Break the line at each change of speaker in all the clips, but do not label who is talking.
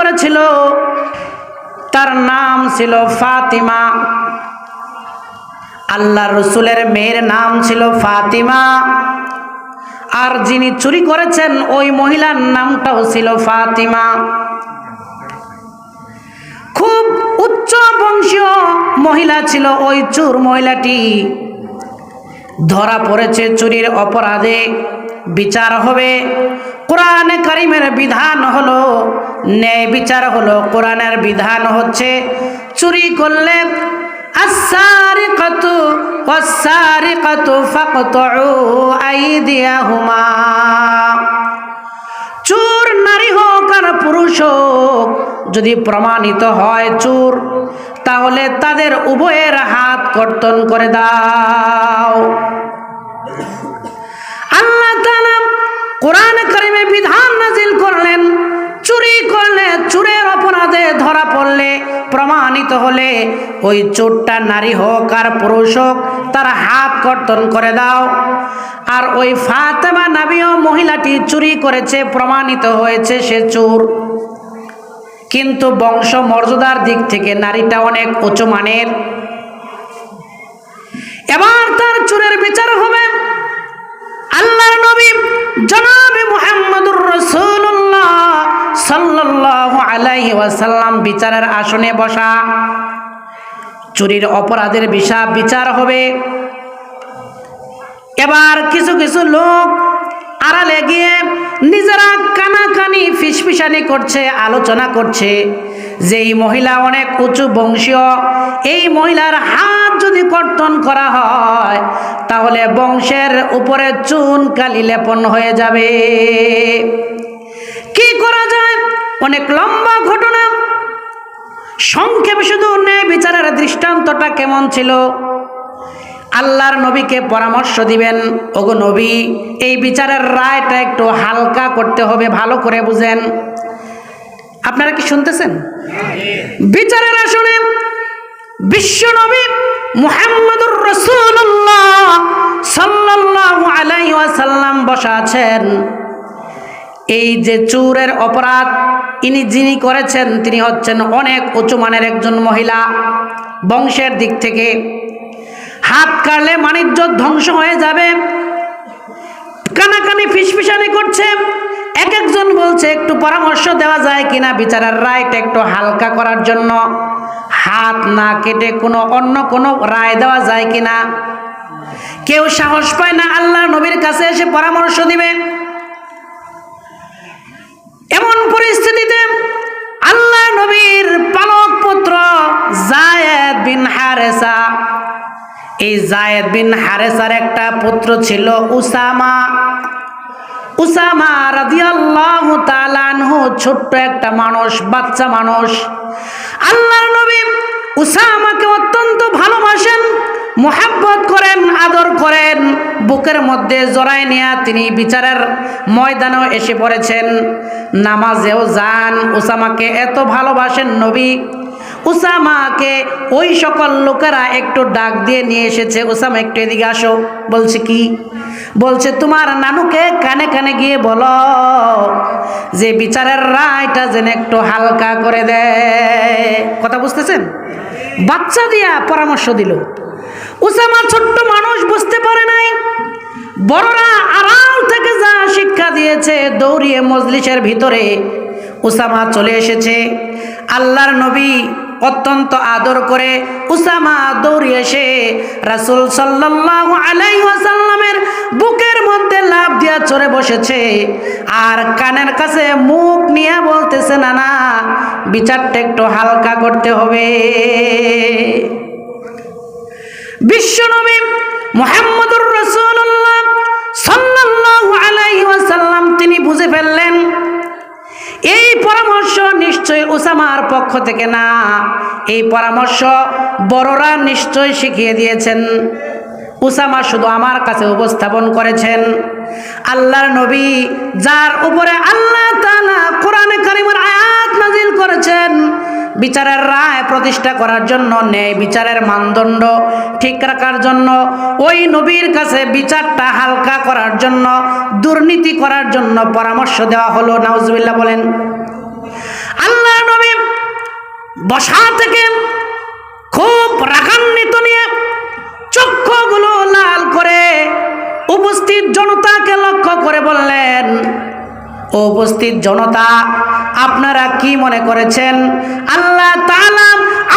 করেছিল, তার নাম ছিল ফাতিমা। আল্লাহর রাসূলের মেয়ের নাম ছিল ফাতিমা, আর যিনি চুরি করেছেন ওই মহিলার নামটাও ছিল ফাতিমা। খুব উচ্চ বংশীয় মহিলা ছিল ওই চোর মহিলাটি। ধরা পড়েছে চুরির অপরাধে, বিচার হবে। কোরআনে কারিমের বিধান হলো, ন্যায় বিচার হলো। কোরআনের বিধান হচ্ছে চুরি করলে আস-সারিকাতু ওয়াস-সারিকাতু ফাকতুউ আইদিয়াহুমা। চোর নারী হোক আর পুরুষ হোক, যদি প্রমাণিত হয় চোর, তাহলে তাদের উভয়ের হাত কর্তন করে দাও। আল্লাহ তাআলা কোরআন কারিমে বিধান নাজিল করলেন, চুরি করলে, চোরের অপরাধে ধরা পড়লে, প্রমাণিত হলে ওই চোরটা নারী হোক আর পুরুষ হোক, তার হাত কর্তন করে দাও। আর ওই ফাতেমা নামীয় মহিলাটি চুরি করেছে, প্রমাণিত হয়েছে সে চোর, কিন্তু বংশ মর্যাদার দিক থেকে নারীটা অনেক উচ্চ মানের। এবার তার চোরের বিচার হবে। আল্লাহর নবী জনাবে মুহাম্মদুর রাসূলুল্লাহ সাল্লাল্লাহু আলাইহি ওয়াসাল্লাম বিচারের আসনে বসা। চুরির অপরাধের বিচার হবে। এবার কিছু কিছু লোক আড়ালে গিয়ে নিজেরা কানাকানি ফিসফিসানি করছে, আলোচনা করছে যে এই মহিলা অনেক উঁচু বংশীয়, এই মহিলার হাত যদি কর্তন করা হয় তাহলে বংশের উপরে চুন কালি লেপন হয়ে যাবে। কি করা যায়? অনেক লম্বা ঘটনা, সংক্ষেপে শুধু ন্যায় বিচারের দৃষ্টান্তটা কেমন ছিল। আল্লাহর নবীকে পরামর্শ দিবেন, ওগো নবী, এই বিচারের রায়টা একটু হালকা করতে হবে, ভালো করে বুঝেন। আপনারা কি শুনতেছেন? বিচারের আসনে বিশ্ব নবী মুহাম্মদুর রাসূলুল্লাহ সাল্লাল্লাহু আলাইহি ওয়াসাল্লাম বসা আছেন। এই যে চোরের অপরাধ যিনি করেছেন তিনি হচ্ছেন অনেক উঁচু মানের একজন মহিলা, বংশের দিক থেকে। হাত কাটলে মানিজ্য ধ্বংস হয়ে যাবে। কানাকানি ফিসফিসানি করছে। এক একজন বলছে একটু পরামর্শ দেওয়া যায় কিনা বিচারের রায়টা একটু হালকা করার জন্য, হাত না কেটে অন্য কোনো রায় দেওয়া যায় কিনা। কেউ সাহস পায় না আল্লাহ নবীর কাছে এসে পরামর্শ দিবে। এমন পরিস্থিতিতে আল্লাহ নবীর পালক পুত্র যায়েদ বিন হারেসা, এই যায়েদ বিন হারেসার একটা পুত্র ছিল উসামা। উসামা রাদিয়াল্লাহু তাআলা আনহু ছোট্ট একটা মানুষ, বাচ্চা মানুষ। আল্লাহর নবী উসামাকে অত্যন্ত ভালোবাসেন, মুহাব্বত করেন, আদর করেন। বুকের মধ্যে জড়ায় নিয়ে তিনি বিচারের ময়দানেও এসে পড়েছেন, নামাজেও যান। উসামাকে এত ভালোবাসেন নবী, উসামাকে ওই সকল লোকেরা একটু ডাক দিয়ে নিয়ে এসেছে, উসামা একটু এদিকে আসো। বলছে কি? বলছে তোমার নানুকে কানে কানে গিয়ে বলো যে বিচারের রায়টা যেন একটু হালকা করে দেয়। কথা বুঝতেছেন? বাচ্চা দিয়া পরামর্শ দিল। উসামা ছোট্ট মানুষ, বুঝতে পারে নাই। বড়রা আড়াল থেকে যা শিক্ষা দিয়েছে, দৌড়িয়ে মজলিসের ভিতরে উসামা চলে এসেছে। আল্লাহর নবী অত্যন্ত আদর করে উসামা দৌড়িয়ে এসে রাসূল সাল্লাল্লাহু আলাইহি ওয়াসাল্লামের বুকের মধ্যে লাফ দিয়া চড়ে বসেছে, আর কানের কাছে মুখ নিয়ে বলতেছে, না না, বিচারটা একটু হালকা করতে হবে। বিশ্বনবী মুহাম্মদুর রাসূলুল্লাহ সাল্লাল্লাহু আলাইহি ওয়াসাল্লাম তিনি বুঝে ফেললেন এই পরামর্শ নিশ্চয় উসামার পক্ষ থেকে না, এই পরামর্শ বড়রা নিশ্চয় শিখিয়ে দিয়েছেন। উসামা শুধু আমার কাছে উপস্থাপন করেছেন। আল্লাহর নবী যার উপরে আল্লাহ তাআলা কোরআনে কারিমের আয়াত নাজিল করেছেন, বিচারের রায় প্রতিষ্ঠা করার জন্য, ন্যায় বিচারের মানদণ্ড ঠিক রাখার জন্য, ওই নবীর কাছে বিচারটা হালকা করার জন্য, দুর্নীতি করার জন্য পরামর্শ দেওয়া হলো। নাউজুবিল্লাহ বলেন। আল্লাহ বসা থেকে খুব রাগান্বিত নিয়ে চক্ষুগুলো লাল করে উপস্থিত জনতাকে লক্ষ্য করে বললেন, উপস্থিত জনতা, আপনারা কি মনে করেছেন আল্লাহ তাআলা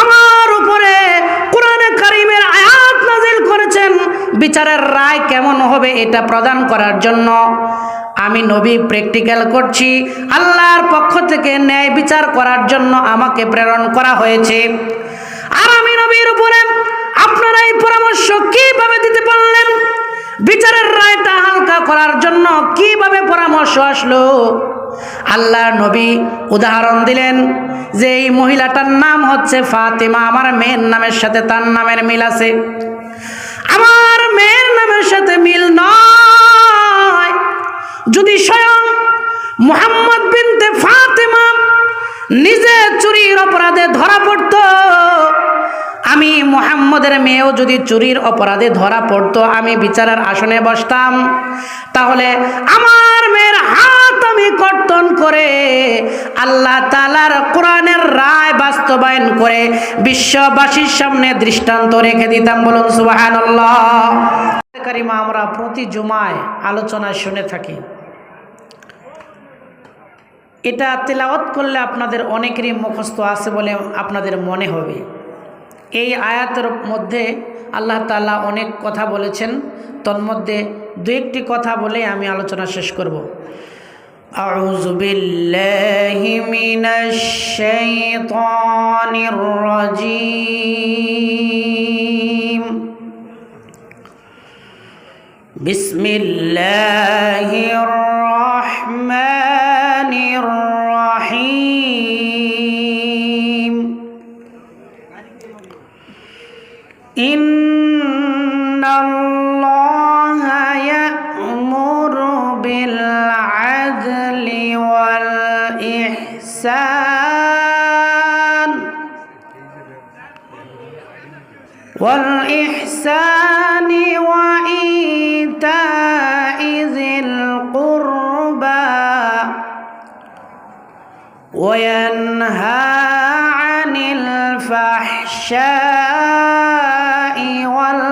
আমার উপরে কোরআনে কারীমের আয়াত নাযিল করেছেন বিচারের রায় কেমন হবে এটা প্রদান করার জন্য? আমি নবী প্র্যাকটিক্যাল করছি, আল্লাহর পক্ষ থেকে ন্যায় বিচার করার জন্য আমাকে প্রেরণ করা হয়েছে। আর আমি নবীর উপরে আপনারা এই পরামর্শ কিভাবে দিতে পারলেন? বিচারের রায়টা হালকা করার জন্য কিভাবে পরামর্শ আসলো? আল্লাহর নবী উদাহরণ দিলেন যে এই মহিলাটার নাম হচ্ছে ফাতেমা, আমার মেয়ের নামের সাথে তার নামের মিল আছে। আমার মেয়ের নামের সাথে মিল নয়। যদি স্বয়ং মুহাম্মদ বিনতে ফাতেমা নিজে চুরির অপরাধে ধরা পড়তো, আমি মুহাম্মদের মেয়েও যদি চুরির অপরাধে ধরা পড়তো, আমি বিচারের আসনে বসতাম, তাহলে আমার মেয়ের হাত আমি কর্তন করে আল্লাহ তাআলার কোরআনের রায় বাস্তবায়ন করে বিশ্ববাসীর সামনে দৃষ্টান্ত রেখে দিতাম। বলুন সুবহানাল্লাহ। কারিমা আমরা প্রতি জুমায় আলোচনায় শুনে থাকি। এটা তেলাওয়াত করলে আপনাদের অনেকেরই মুখস্থ আছে বলে আপনাদের মনে হবে। এই আয়াতের মধ্যে আল্লাহ তাআলা অনেক কথা বলেছেন, তন্মধ্যে দু একটি কথা বলে আমি আলোচনা শেষ করব। আউযু বিল্লাহি মিনাশ শাইতানির রাজীম। বিসমিল্লাহির রাহমানির রাহিম। ইন্নাল্লাহা ইয়া'মুরু বিল আদলি ওয়াল ইহসান ওয়া ইতা'i যিল কুরবা ওয়া ইয়ানহা আনিল ফাহশা'i ওয়াল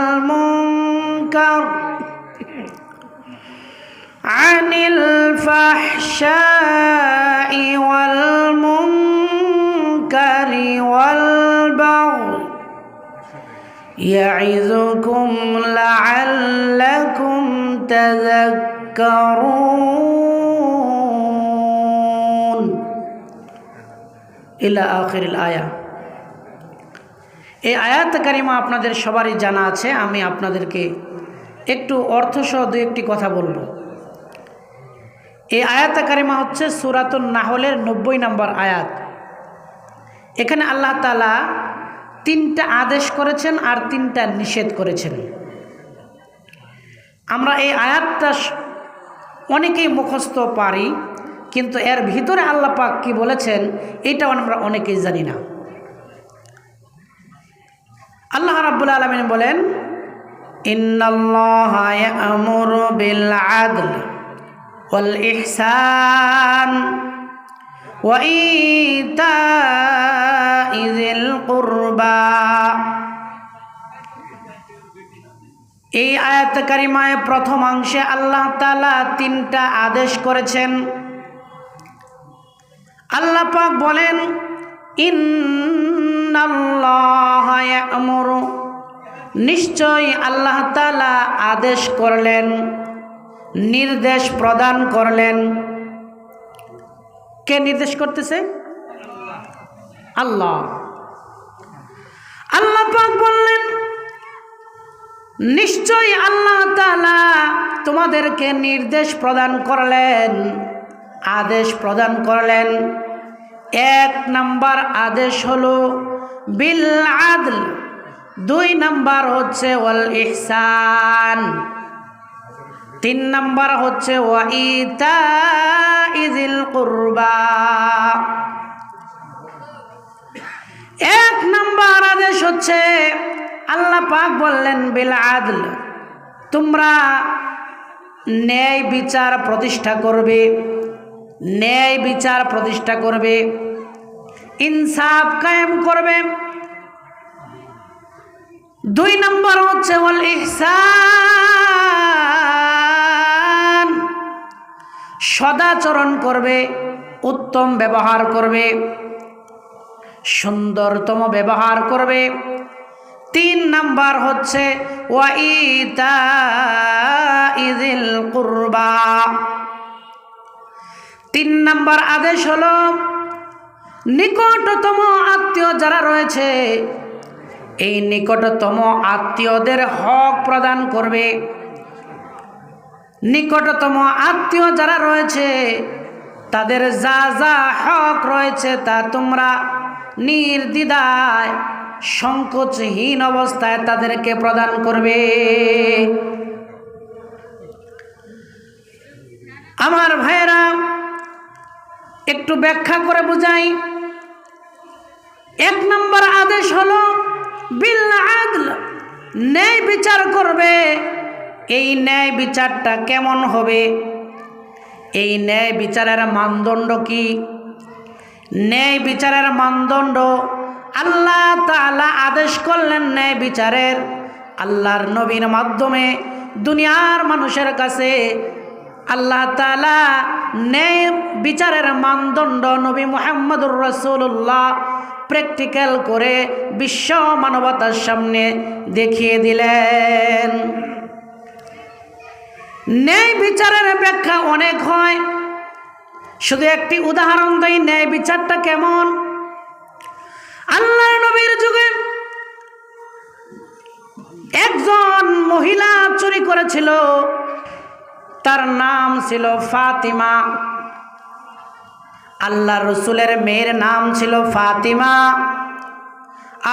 মুনকার ওয়াল বাগই ইয়া'iযুকুম লা'আল্লাকুম তাযাক্কারুন ইলা আখিরিল আয়া। এই আয়াত কারিমা আপনাদের সবারই জানা আছে, আমি আপনাদেরকে একটু অর্থসহ দু একটি কথা বলবো। এই আয়াত কারিমা হচ্ছে সূরাতুন নাহলের 90 নম্বর আয়াত। এখানে আল্লাহ তাআলা 3টা আদেশ করেছেন আর 3টা নিষেধ করেছেন। আমরা এই আয়াতটা অনেকেই মুখস্থ পারি, কিন্তু এর ভিতরে আল্লাহ পাক কি বলেছেন এটাও আমরা অনেকেই জানি না। আল্লাহ রাব্বুল আলামিন বলেন, ইন্নাল্লাহা ইয়া'মুরু বিল আদলি ওয়াল ইহসান ওয়া ইতা'i যিল কুরবা। এই আয়াত কারিমায় প্রথম অংশে আল্লাহ তাআলা 3টা আদেশ করেছেন। আল্লাহ পাক বলেন, ইন্নাল্লাহা ইয়া'মুরু, নিশ্চয় আল্লাহ তাআলা আদেশ করলেন, নির্দেশ প্রদান করলেন। কে নির্দেশ করতেছে? আল্লাহ। আল্লাহ পাক বললেন, নিশ্চয় আল্লাহ তাআলা তোমাদেরকে নির্দেশ প্রদান করলেন, আদেশ প্রদান করলেন। 1 নাম্বার আদেশ হলো বিল আদল, 2 নাম্বার হচ্ছে ওয়াল ইহসান, 3 নাম্বার হচ্ছে ওয়া ইতা'i যিল কুরবা। 1 নাম্বার আদেশ হচ্ছে আল্লাহ পাক বললেন বিল আদল, তোমরা ন্যায় বিচার প্রতিষ্ঠা করবে, ন্যায় বিচার প্রতিষ্ঠা করবে। ইনসাফ কায়েম করবে। 2 নম্বর হচ্ছে ওয়াল ইহসান, সদাচরণ করবে, উত্তম ব্যবহার করবে, সুন্দরতম ব্যবহার করবে। 3 নাম্বার হচ্ছে ওয়া ইতাইযিল কুরবা। 3 নাম্বার আদেশ হলো নিকটতম আত্মীয় যারা রয়েছে এই নিকটতম আত্মীয়দের হক প্রদান করবে। নিকটতম আত্মীয় যারা রয়েছে তাদের যা যা হক রয়েছে তা তোমরা নির্দ্বিধায় সংকোচহীন অবস্থায় তাদেরকে প্রদান করবে। আমার ভাইয়েরা, একটু ব্যাখ্যা করে বুঝাই। 1 নম্বর আদেশ হলো বিল আদল, ন্যায় বিচার করবে। এই ন্যায় বিচারটা কেমন হবে? এই ন্যায় বিচারের মানদণ্ড কি? ন্যায় বিচারের মানদণ্ড আল্লাহ তাআলা আদেশ করলেন ন্যায় বিচারের। আল্লাহর নবীর মাধ্যমে দুনিয়ার মানুষের কাছে আল্লাহ তাআলা ন্যায় বিচারের মানদণ্ড নবী মুহাম্মদুর রাসূলুল্লাহ প্র্যাকটিক্যাল করে বিশ্ব মানবতার সামনে দেখিয়ে দিলেন। ন্যায় বিচারের ব্যাখ্যা অনেক হয়, শুধু একটি উদাহরণ দেই ন্যায় বিচারটা কেমন। আল্লাহর নবীর যুগে একজন মহিলা চুরি করেছিল, তার নাম ছিল ফাতিমা। আল্লাহর রাসূলের মেয়ের নাম ছিল ফাতিমা,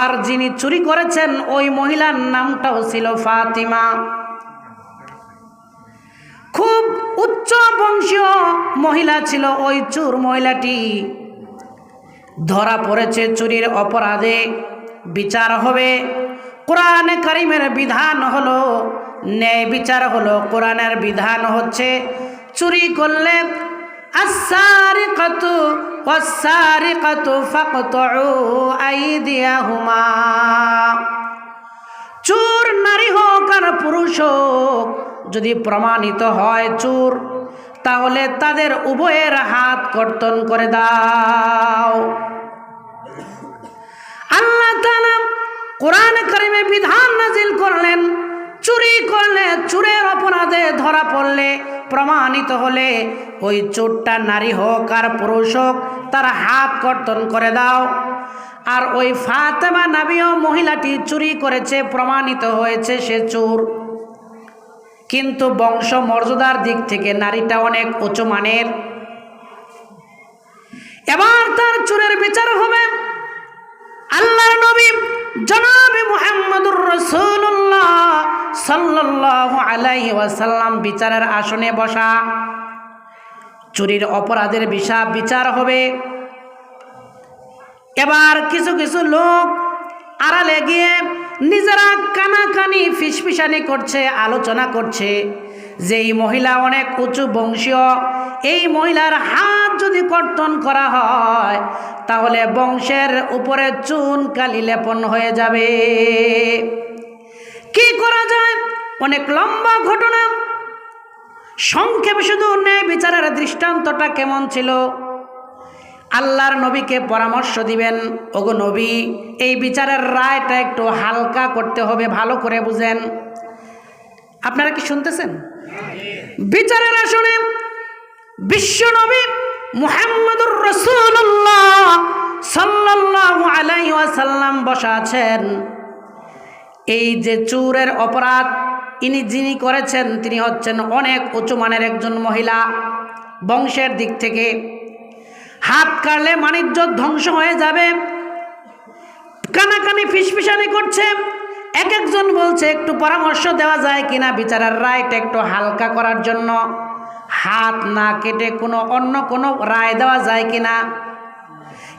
আর যিনি চুরি করেছেন ওই মহিলার নামটাও ছিল ফাতিমা। খুব উচ্চ বংশীয় মহিলা ছিল ওই চোর মহিলাটি। ধরা পড়েছে চুরির অপরাধে, বিচার হবে। কোরআনে কারিমের বিধান হলো, ন্যায় বিচার হলো, কোরআনের বিধান হচ্ছে চুরি করলে আস-সারিকাতু ওয়াস-সারিকাতু ফাকতুউ আইদিয়াহুমা। চোর নারী হোক আর পুরুষ হোক, যদি প্রমাণিত হয় চোর, তাহলে তাদের উভয়ের হাত কর্তন করে দাও। আল্লাহ তাআলা কোরআন কারিমে বিধান নাজিল করলেন, চুরি করলে, চোরের অপরাধে ধরা পড়লে, প্রমাণিত হলে ওই চোরটা নারী হোক আর পুরুষ হোক তার হাত কর্তন করে দাও। আর ওই ফাতেমা নামীয় মহিলাটি চুরি করেছে, প্রমাণিত হয়েছে সে চোর, কিন্তু বংশ মর্যাদার দিক থেকে নারীটা অনেক উচ্চ মানের। এবার তার চোরের বিচার হবে। আল্লাহর নবী জনাবে মুহাম্মদুর রাসূলুল্লাহ সাল্লাল্লাহু আলাইহি ওয়াসাল্লাম বিচারের আসনে বসা। চুরির অপরাধের বিচার হবে। এবার কিছু কিছু লোক আড়ালে গিয়ে নিজেরা কানাকানি ফিসফিসানি করছে, আলোচনা করছে যে এই মহিলা অনেক উঁচু বংশীয়, এই মহিলার হাত যদি কর্তন করা হয় তাহলে বংশের উপরে চুন কালি লেপন হয়ে যাবে। কি করা যায়? অনেক লম্বা ঘটনা, সংক্ষেপে শুধু ন্যায় বিচারের দৃষ্টান্তটা কেমন ছিল। আল্লাহর নবীকে পরামর্শ দিবেন, ওগো নবী, এই বিচারের রায়টা একটু হালকা করতে হবে, ভালো করে বুঝেন। আপনারা কি শুনতেছেন? বিচারের আসনে বিশ্ব নবী মুহাম্মদুর রাসূলুল্লাহ সাল্লাল্লাহু আলাইহি ওয়াসাল্লাম বসা আছেন। এই যে চোরের অপরাধ যিনি করেছেন তিনি হচ্ছেন অনেক উঁচু মানের একজন মহিলা, বংশের দিক থেকে। হাত কাটলে মানিজ্য ধ্বংস হয়ে যাবে। কানাকানি ফিসফিসানি করছে। এক একজন বলছে একটু পরামর্শ দেওয়া যায় কিনা বিচারের রায়টা একটু হালকা করার জন্য, হাত না কেটে অন্য কোনো রায় দেওয়া যায় কিনা।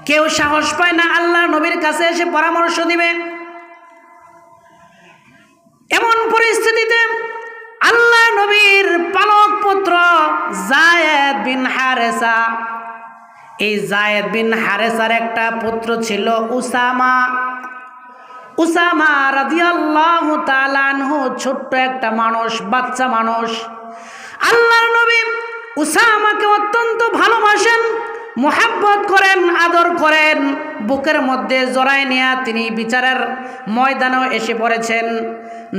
কেউ সাহস পায় না আল্লাহ নবীর কাছে এসে পরামর্শ দিবে। এমন পরিস্থিতিতে আল্লাহ নবীর পালক পুত্র যায়েদ বিন হারেসা, এই যায়েদ বিন হারেসার একটা পুত্র ছিল উসামা। উসামা রাদিয়াল্লাহু তাআলা আনহু ছোট্ট একটা মানুষ, বাচ্চা মানুষ। আল্লাহর নবী উসামাকে অত্যন্ত ভালোবাসেন, মুহাব্বত করেন, আদর করেন। বুকের মধ্যে জড়ায় নিয়ে তিনি বিচারের ময়দানেও এসে পড়েছেন,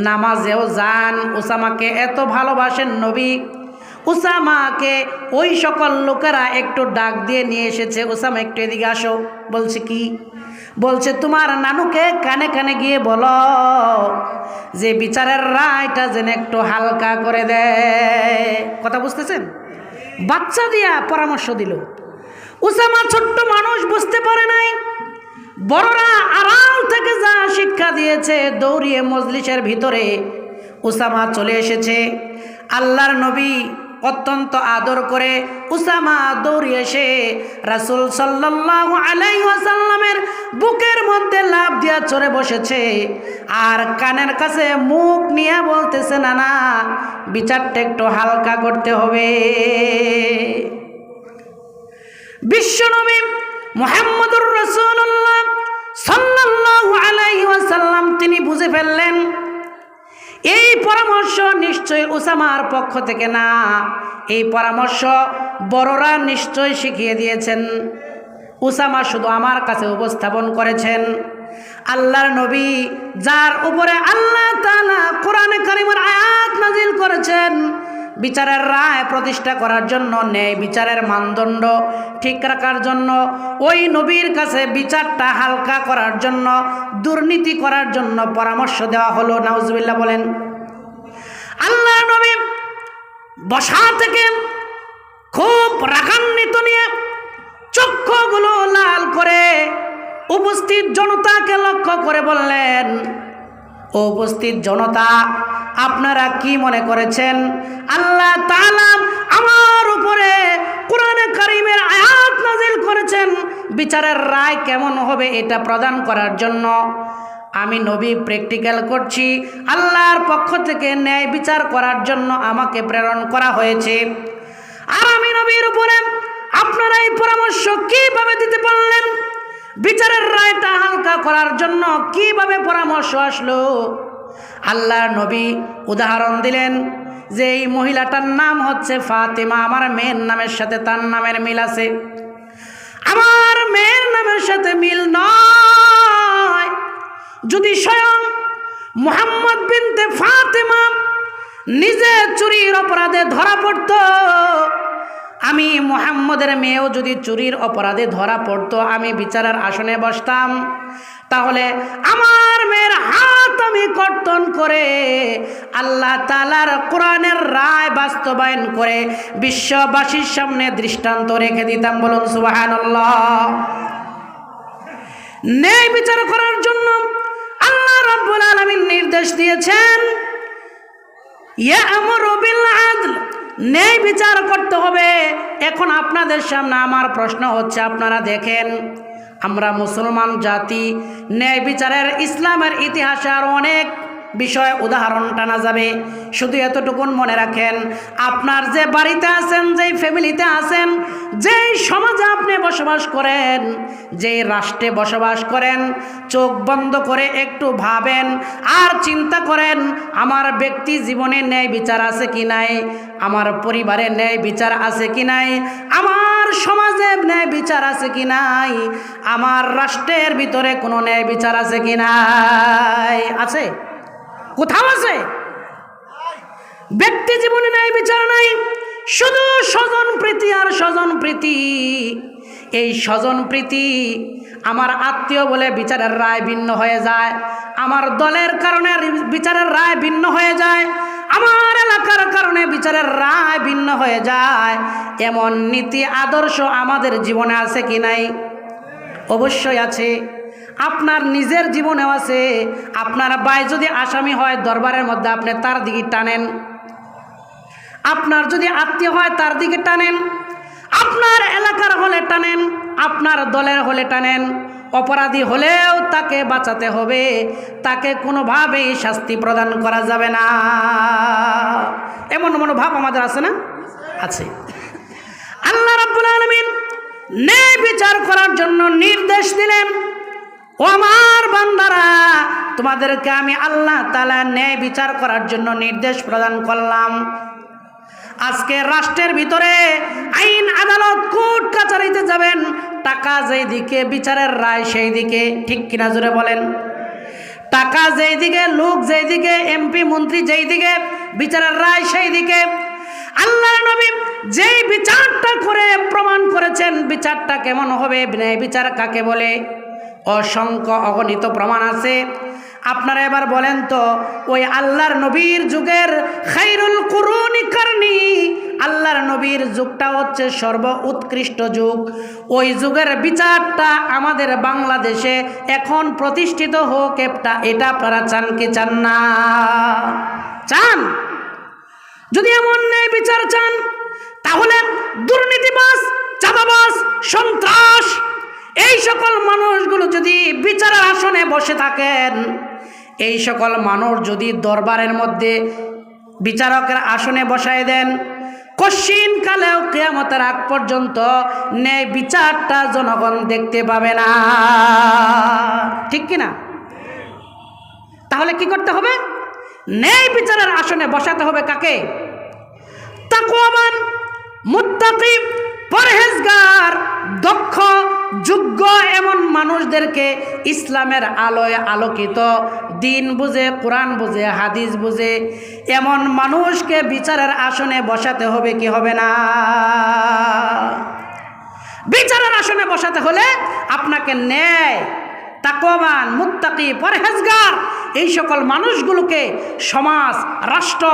নামাজেও যান। উসামাকে এত ভালোবাসেন নবী, উসামাকে ওই সকল লোকেরা একটু ডাক দিয়ে নিয়ে এসেছে, উসামা একটু এদিকে আসো। বলছে কি? বলছে তোমার নানুকে কানে কানে গিয়ে বলো যে বিচারের রায়টা যেন একটু হালকা করে দেয়। কথা বুঝতেছেন? বাচ্চা দিয়া পরামর্শ দিল। উসামা ছোট্ট মানুষ, বুঝতে পারে নাই। বড়রা আড়াল থেকে যা শিক্ষা দিয়েছে, দৌড়িয়ে মজলিসের ভিতরে উসামা চলে এসেছে। আল্লাহর নবী অত্যন্ত আদর করে উসামা দৌড়িয়ে এসে রাসূল সাল্লাল্লাহু আলাইহি ওয়াসাল্লামের বুকের মধ্যে লাফ দিয়া চড়ে বসেছে, আর কানের কাছে মুখ নিয়ে বলতেছে, না না, বিচারটা একটু হালকা করতে হবে। বিশ্বনবী মুহাম্মদুর রাসূলুল্লাহ সাল্লাল্লাহু আলাইহি ওয়াসাল্লাম তিনি বুঝে ফেললেন এই পরামর্শ নিশ্চয় উসামার পক্ষ থেকে না, এই পরামর্শ বড়রা নিশ্চয় শিখিয়ে দিয়েছেন। উসামা শুধু আমার কাছে উপস্থাপন করেছেন। আল্লাহর নবী যার উপরে আল্লাহ তাআলা কোরআনে কারীমের আয়াত নাজিল করেছেন, বিচারের রায় প্রতিষ্ঠা করার জন্য, ন্যায় বিচারের মানদণ্ড ঠিক রাখার জন্য, ওই নবীর কাছে বিচারটা হালকা করার জন্য, দুর্নীতি করার জন্য পরামর্শ দেওয়া হলো। নাউজুবিল্লাহ বলেন। আল্লাহ নবী বসা থেকে খুব রাগান্বিত নিয়ে চক্ষুগুলো লাল করে উপস্থিত জনতাকে লক্ষ্য করে বললেন, উপস্থিত জনতা, আপনারা কি মনে করেছেন আল্লাহ তাআলা আমার উপরে কোরআনে কারীমের আয়াত নাজিল করেছেন বিচারের রায় কেমন হবে এটা প্রদান করার জন্য? আমি নবী প্র্যাকটিক্যাল করছি, আল্লাহর পক্ষ থেকে ন্যায় বিচার করার জন্য আমাকে প্রেরণ করা হয়েছে। আর আমি নবীর উপরে আপনারা এই পরামর্শ কিভাবে দিতে পারলেন? বিচারের রায়টা হালকা করার জন্য কিভাবে পরামর্শ আসলো? আল্লাহর নবী উদাহরণ দিলেন যে এই মহিলাটার নাম হচ্ছে ফাতেমা, আমার মেয়ের নামের সাথে তার নামের মিল আছে। আমার মেয়ের নামের সাথে মিল নয়। যদি স্বয়ং মুহাম্মদ বিনতে ফাতেমা নিজে চুরির অপরাধে ধরা পড়তো, আমি মুহাম্মদের মেয়েও যদি চুরির অপরাধে ধরা পড়তো, আমি বিচারের আসনে বসতাম, তাহলে আমার মেয়ের হাত আমি কর্তন করে আল্লাহ তাআলার কোরআনের রায় বাস্তবায়ন করে বিশ্ববাসীর সামনে দৃষ্টান্ত রেখে দিতাম। বলুন সুবহানাল্লাহ। ন্যায় বিচার করার জন্য আল্লাহ রাব্বুল আলামিন নির্দেশ দিয়েছেন, ইয়া'মুরু বিল আদল, ন্যায় বিচার করতে হবে। এখন আপনাদের সামনে আমার প্রশ্ন হচ্ছে, আপনারা দেখেন আমরা মুসলমান জাতি, ন্যায় বিচারের ইসলামের ইতিহাসে আরও অনেক বিষয় উদাহরণ টানা যাবে। শুধু এতটুকুন মনে রাখেন, আপনার যে বাড়িতে আছেন, যেই ফ্যামিলিতে আছেন, যেই সমাজে আপনি বসবাস করেন, যেই রাষ্ট্রে বসবাস করেন, চোখ বন্ধ করে একটু ভাবেন আর চিন্তা করেন, আমার ব্যক্তি জীবনে ন্যায় বিচার আছে কি নাই, আমার পরিবারে ন্যায় বিচার আছে কি নাই, আমার সমাজে ন্যায় বিচার আছে কি নাই, আমার রাষ্ট্রের ভিতরে কোনো ন্যায় বিচার আছে কি নাই? আছে? কোথাও আছে? ব্যক্তি জীবনে ন্যায় বিচার নাই, শুধু স্বজন প্রীতি আর স্বজন প্রীতি। এই স্বজন প্রীতি আমার আত্মীয় বলে বিচারের রায় ভিন্ন হয়ে যায়, আমার দলের কারণে বিচারের রায় ভিন্ন হয়ে যায়, আমার এলাকার কারণে বিচারের রায় ভিন্ন হয়ে যায়। এমন নীতি আদর্শ আমাদের জীবনে আছে কি নাই? অবশ্যই আছে। আপনার নিজের জীবনেও আছে। আপনার ভাই যদি আসামি হয় দরবারের মধ্যে, আপনি তার দিকে টানেন। আপনার যদি আত্মীয় হয় তার দিকে টানেন, আপনার এলাকার হলে টানেন, আপনার দলের হলে টানেন। অপরাধী হলেও তাকে বাঁচাতে হবে, তাকে কোনোভাবেই শাস্তি প্রদান করা যাবে না। এমন মনোভাব আমাদের আছে না? আছে। আল্লাহ রাব্বুল আলামিন ন্যায় বিচার করার জন্য নির্দেশ দিলেন, ও আমার বান্দারা, তোমাদেরকে আমি আল্লাহ তাআলা ন্যায় বিচার করার জন্য নির্দেশ প্রদান করলাম। আজকে রাষ্ট্রের ভিতরে আইন আদালত কোর্ট কাছারিতে যাবেন, টাকা যেই দিকে বিচারের রায় সেই দিকে, ঠিক কিনা জোরে বলেন? টাকা যেই দিকে, লোক যেই দিকে, এমপি মন্ত্রী যেই দিকে, বিচারের রায় সেই দিকে। আল্লাহর নবী যেই বিচারটা করে প্রমাণ করেছেন বিচারটা কেমন হবে, ন্যায় বিচার কাকে বলে, অসংখ্য অগণিত প্রমাণ আছে। আপনারা এবার বলেন তো, ওই আল্লাহর নবীর যুগের খায়রুল কুরুনি কারনি, আল্লাহর নবীর যুগটা হচ্ছে সর্ব উৎকৃষ্ট যুগ, ওই যুগের বিচারটা আমাদের বাংলাদেশে এখন প্রতিষ্ঠিত হোক, এটা আপনারা চান কি চান না? চান? যদি এমন ন্যায় বিচার চান, তাহলে দুর্নীতিবাজ, চাঁদাবাজ, সন্ত্রাস এই সকল মানুষগুলো যদি বিচারের আসনে বসে থাকেন, এই সকল মানুষ যদি দরবারের মধ্যে বিচারকের আসনে বসায় দেন, কশিন কালেও কিয়ামতের আগ পর্যন্ত ন্যায় বিচারটা জনগণ দেখতে পাবে না, ঠিক কিনা? তাহলে কি করতে হবে? ন্যায় বিচারের আসনে বসাতে হবে কাকে? তাকওয়াবান, মুত্তাকি, পরহেজগার, দক্ষ, যোগ্য এমন মানুষদেরকে, ইসলামের আলোয় আলোকিত, দিন বুঝে, কোরআন বুঝে, হাদিস বুঝে এমন মানুষকে বিচারের আসনে বসাতে হবে কি হবে না? বিচারের আসনে বসাতে হলে আপনাকে ন্যায়, তাকওয়াবান, মুত্তাকি, পরহেজগার এই সকল মানুষগুলোকে সমাজ, রাষ্ট্র,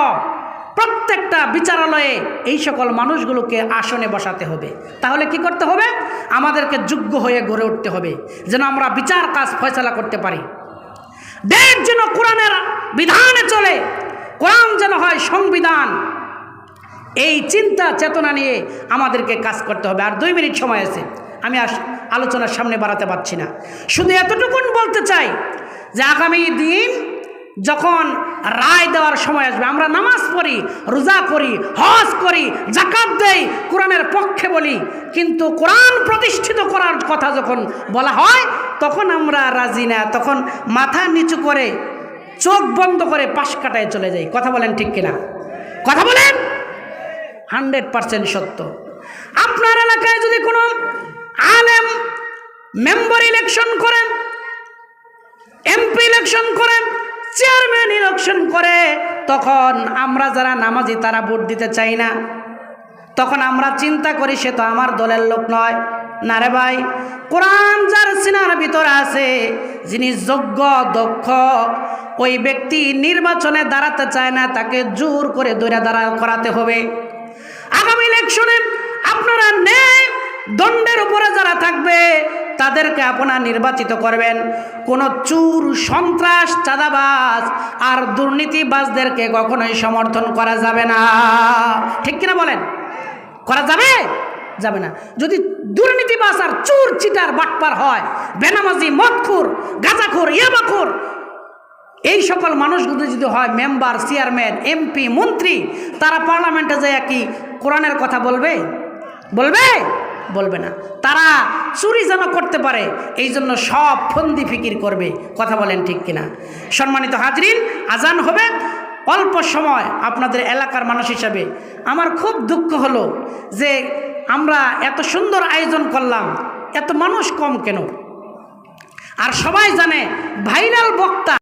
প্রত্যেকটা বিচারালয়ে এই সকল মানুষগুলোকে আসনে বসাতে হবে। তাহলে কি করতে হবে? আমাদেরকে যোগ্য হয়ে গড়ে উঠতে হবে, যেন আমরা বিচার কাজ ফয়সালা করতে পারি। দেশ যেন কোরআনের বিধানে চলে, কোরআন যেন হয় সংবিধান, এই চিন্তা চেতনা নিয়ে আমাদেরকে কাজ করতে হবে। আর 2 মিনিট সময় আছে, আমি আলোচনার সামনে বাড়াতে পারছি না। শুধু এতটুকুন বলতে চাই যে আগামী দিন যখন রায় দেওয়ার সময় আসবে, আমরা নামাজ পড়ি, রোজা করি, হজ করি, যাকাত দেই, কোরআনের পক্ষে বলি, কিন্তু কোরআন প্রতিষ্ঠিত করার কথা যখন বলা হয় তখন আমরা রাজি না, তখন মাথা নিচু করে চোখ বন্ধ করে পাশ কাটায় চলে যাই। কথা বলেন ঠিক কিনা? কথা বলেন। 100% সত্য। আপনার এলাকায় যদি কোনো আলেম মেম্বার ইলেকশন করেন, এমপি ইলেকশন করেন, চেয়ারম্যান ইলেকশন করে, তখন আমরা যারা নামাজি তারা ভোট দিতে চাই না। তখন আমরা চিন্তা করি সে তো আমার দলের লোক নয়। না রে ভাই, কোরআন যার সিনার ভিতরে আছে, যিনি যোগ্য, দক্ষ, ওই ব্যক্তি নির্বাচনে দাঁড়াতে চায় না, তাকে জোর করে দাঁড়া করাতে হবে। আগামী ইলেকশনে আপনারা ন্যায় দণ্ডের উপরে যারা থাকবে তাদেরকে আপনারা নির্বাচিত করবেন। কোনো চুর, সন্ত্রাস, চাঁদাবাজ আর দুর্নীতিবাজদেরকে কখনোই সমর্থন করা যাবে না, ঠিক কিনা বলেন? করা যাবে? যাবে না। যদি দুর্নীতিবাজ আর চুর, চিটার, বাটপার হয়, বেনামাজি, মদখোর, গাঁজাখোর, ইয়াবাখোর, এই সকল মানুষগুলো যদি হয় মেম্বার, চেয়ারম্যান, এমপি, মন্ত্রী, তারা পার্লামেন্টে যায় কি কোরআনের কথা বলবে? বলবে? বলবে না। তারা চুরি যেন করতে পারে এই জন্য সব ফন্দি ফিকির করবে। কথা বলেন ঠিক কিনা? সম্মানিত হাজরিন, আজান হবে অল্প সময়। আপনাদের এলাকার মানুষ হিসাবে আমার খুব দুঃখ হলো যে আমরা এত সুন্দর আয়োজন করলাম, এত মানুষ কম কেন? আর সবাই জানে ভাইরাল বক্তা